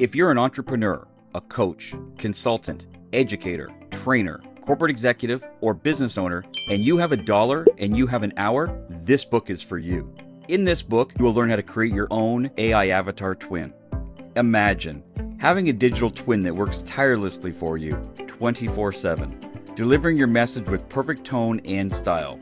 If you're an entrepreneur, a coach, consultant, educator, trainer, corporate executive, or business owner, and you have $1 and you have an hour, this book is for you. In this book, you will learn how to create your own AI avatar twin. Imagine having a digital twin that works tirelessly for you 24/7, delivering your message with perfect tone and style,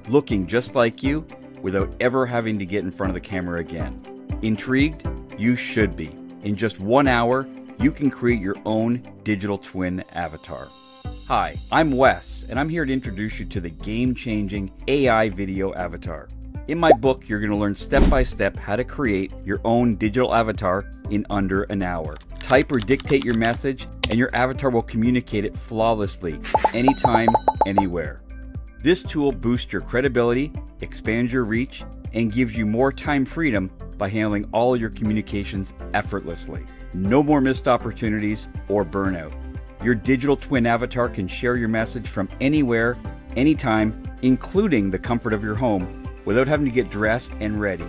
looking just like you without ever having to get in front of the camera again. Intrigued? You should be. In just 1 hour, you can create your own digital twin avatar. Hi, I'm Wes, and I'm here to introduce you to the game-changing AI video avatar. In my book, you're going to learn step-by-step how to create your own digital avatar in under an hour. Type or dictate your message, and your avatar will communicate it flawlessly, anytime, anywhere. This tool boosts your credibility, expands your reach, and gives you more time freedom by handling all your communications effortlessly. No more missed opportunities or burnout. Your digital twin avatar can share your message from anywhere, anytime, including the comfort of your home, without having to get dressed and ready.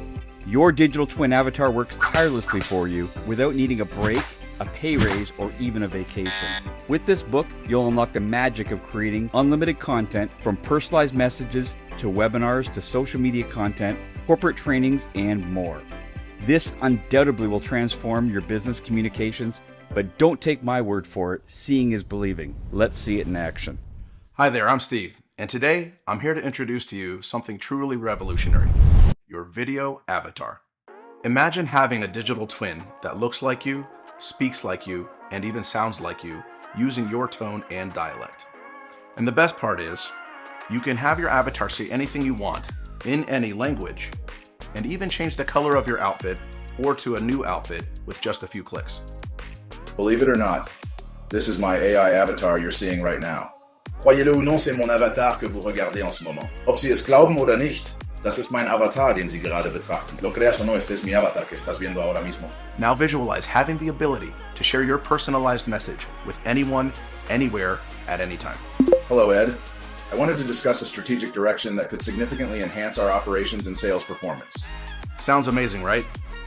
Your digital twin avatar works tirelessly for you without needing a break, a pay raise, or even a vacation. With this book, you'll unlock the magic of creating unlimited content, from personalized messages to webinars to social media content, corporate trainings, and more. This undoubtedly will transform your business communications, but don't take my word for it. Seeing is believing. Let's see it in action. Hi there, I'm Steve, and today I'm here to introduce to you something truly revolutionary: your video avatar. Imagine having a digital twin that looks like you, speaks like you, and even sounds like you, using your tone and dialect. And the best part is, you can have your avatar say anything you want, in any language, and even change the color of your outfit or to a new outfit with just a few clicks. Believe it or not, this is my AI avatar you're seeing right now. Croyez-le ou non, c'est mon avatar que vous regardez en ce moment. Ob Sie es glauben oder nicht, das ist mein Avatar, den Sie gerade betrachten. Lo creas o no, este es mi avatar que estás viendo ahora mismo. Now visualize having the ability to share your personalized message with anyone, anywhere, at any time. Hello, Ed. I wanted to discuss a strategic direction that could significantly enhance our operations and sales performance. Sounds amazing, right?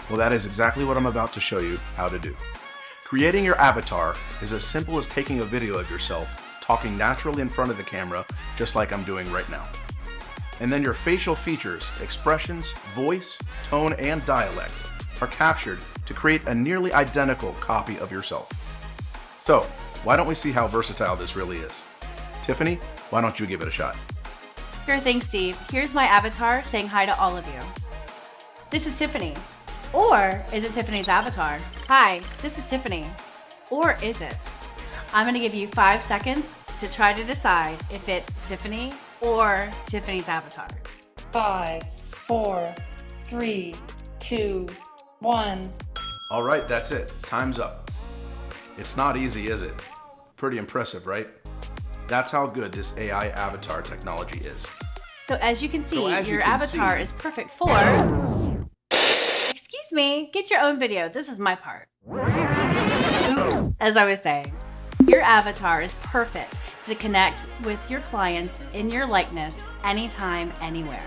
Well, that is exactly what I'm about to show you how to do. Creating your avatar is as simple as taking a video of yourself talking naturally in front of the camera, just like I'm doing right now. And then your facial features, expressions, voice, tone, and dialect are captured to create a nearly identical copy of yourself. So, why don't we see how versatile this really is? Tiffany, why don't you give it a shot? Sure thing, Steve. Here's my avatar saying hi to all of you. This is Tiffany. Or is it Tiffany's avatar? Hi, this is Tiffany. Or is it? I'm going to give you 5 seconds to try to decide if it's Tiffany or Tiffany's avatar. 5, 4, 3, 2, 1. All right, that's it. Time's up. It's not easy, is it? Pretty impressive, right? That's how good this AI avatar technology is. So as you can see, your avatar is perfect for... Excuse me, get your own video. This is my part. Oops, as I was saying. Your avatar is perfect to connect with your clients in your likeness anytime, anywhere.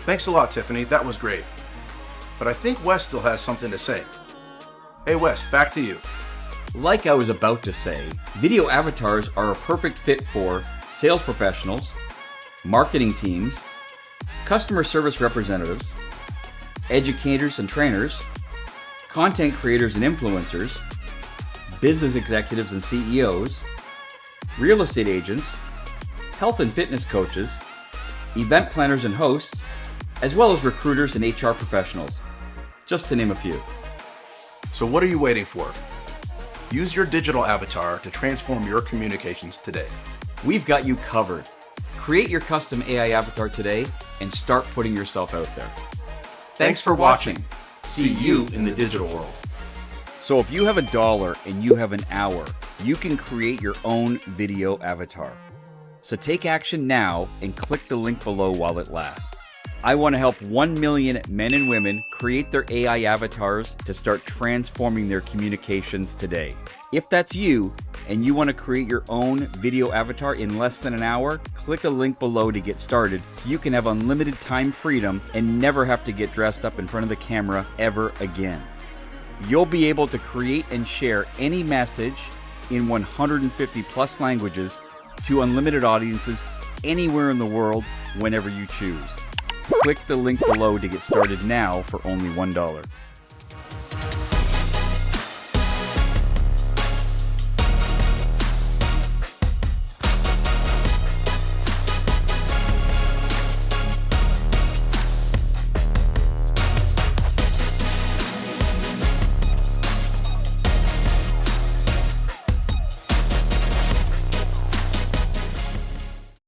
Thanks a lot, Tiffany. That was great. But I think Wes still has something to say. Hey Wes, back to you. Like I was about to say, video avatars are a perfect fit for sales professionals, marketing teams, customer service representatives, educators and trainers, content creators and influencers, business executives and CEOs, real estate agents, health and fitness coaches, event planners and hosts, as well as recruiters and HR professionals, just to name a few. So what are you waiting for? Use your digital avatar to transform your communications today. We've got you covered. Create your custom AI avatar today and start putting yourself out there. Thanks for watching. See you in the digital world. So if you have $1 and you have an hour, you can create your own video avatar. So take action now and click the link below while it lasts. I want to help 1 million men and women create their AI avatars to start transforming their communications today. If that's you and you want to create your own video avatar in less than an hour, click the link below to get started so you can have unlimited time freedom and never have to get dressed up in front of the camera ever again. You'll be able to create and share any message in 150 plus languages to unlimited audiences anywhere in the world whenever you choose. Click the link below to get started now for only $1.